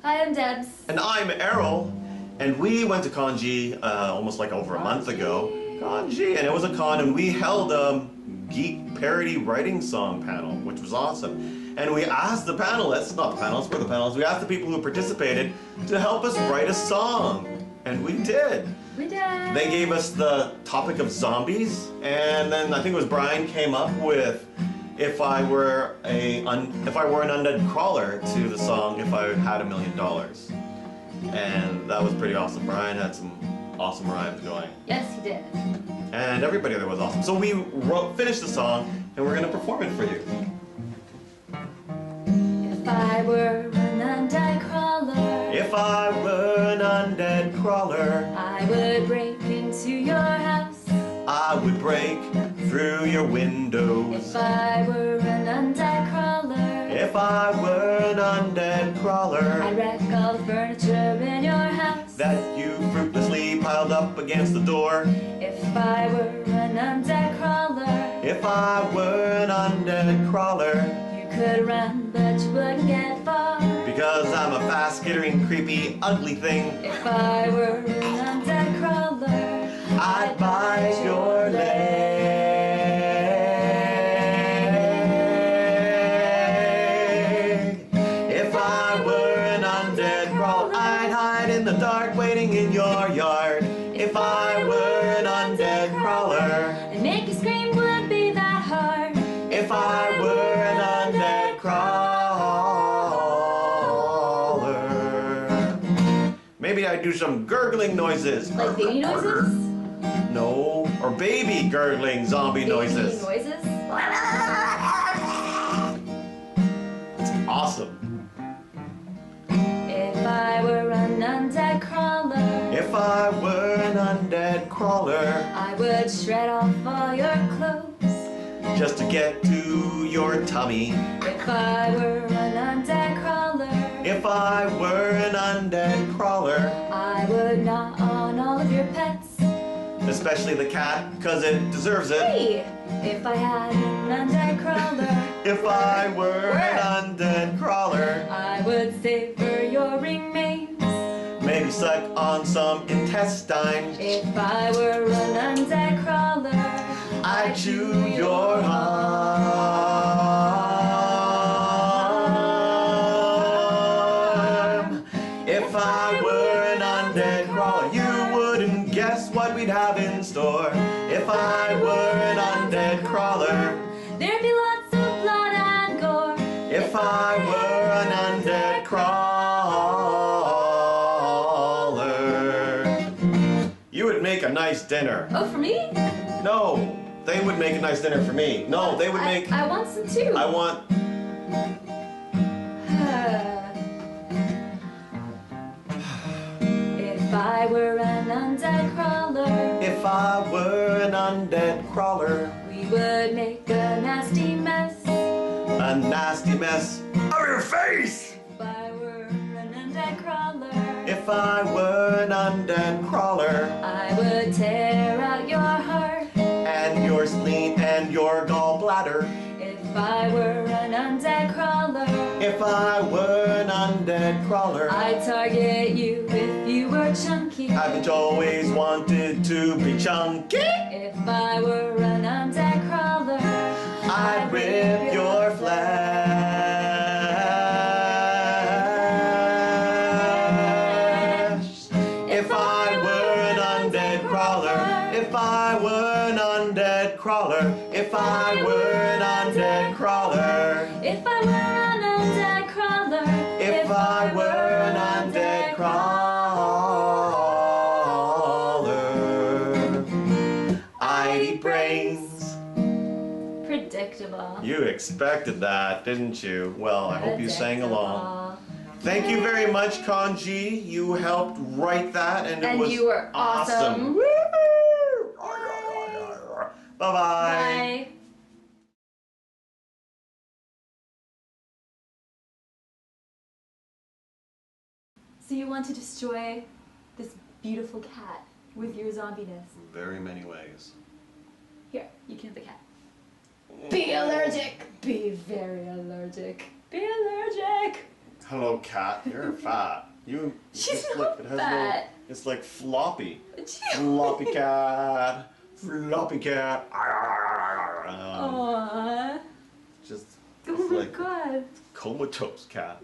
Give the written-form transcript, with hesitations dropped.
Hi, I'm Debs. And I'm Errol. And we went to Kanji almost like over a month ago. Kanji! And it was a con, and we held a geek parody writing song panel, which was awesome. And we asked the panelists, not the panelists, we're the panelists, we asked the people who participated to help us write a song. And we did. We did. They gave us the topic of zombies, and then I think it was Brian came up with if I were an undead crawler to the song If I Had $1 Million. And that was pretty awesome. Brian had some awesome rhymes going. Yes, he did. And everybody there was awesome. So we finished the song, and we're going to perform it for you. If I were an undead crawler, If I were an undead crawler, I would break into your house. I would break through your windows. If I were an undead crawler, If I were an undead crawler, I'd wreck all the furniture in your house. that you fruitlessly piled up against the door. If I were an undead crawler, If I were an undead crawler, you could run, but you wouldn't get far. because I'm a fast, skittering, creepy, ugly thing, If I were an undead crawler, I'd bite your leg. If I were an undead crawler, I'd hide in the dark, waiting in your yard. If I were an undead crawler, and make you scream would be that hard. if I were an undead crawler, maybe I'd do some gurgling noises. Like baby noises? No, or baby gurgling zombie noises. Baby noises? It's awesome. If I were an undead crawler, If I were an undead crawler, I would shred off all your clothes. just to get to your tummy. If I were an undead crawler, If I were an undead crawler, I would gnaw on all of your pets. especially the cat, because it deserves it. Hey! If I had an undead crawler, If I were an undead crawler, I would savor your remains. maybe suck on some intestine. If I were an undead crawler, I'd chew your arm. If I were an undead crawler, you wouldn't guess what we'd have in store. If I were an undead crawler, there'd be lots of blood and gore. if I were an undead crawler, you would make a nice dinner. Oh, for me? No, they would make a nice dinner for me. No, they would make... I want some too. I want... If I were an undead crawler, If I were an undead crawler, we would make a nasty mess. a nasty mess of your face! If I were an undead crawler, If I were an undead crawler, I would tear out your heart. and your spleen and your gallbladder. If I were an undead crawler, If I were an undead crawler, I'd target you if you were chunky. haven't you always wanted to be chunky? If I were an undead crawler, I'd rip your flesh. If I were an undead crawler, if I were an undead crawler, if I were an undead crawler, If I were an undead crawler, if I were an undead crawler, I'd eat brains. Predictable. You expected that, didn't you? Well, I hope you sang along. Thank you very much, Kanji. You helped write that, and it was you were awesome. Woo! Bye-bye. Bye. So you want to destroy this beautiful cat with your zombiness? Very many ways. Here, you can have the cat. Be allergic. Be very allergic. Be allergic. Hello, cat. You're fat. She's just not it has fat. it's like floppy. Floppy cat. Floppy cat. Aww. Just Oh it's my like god. comatose cat.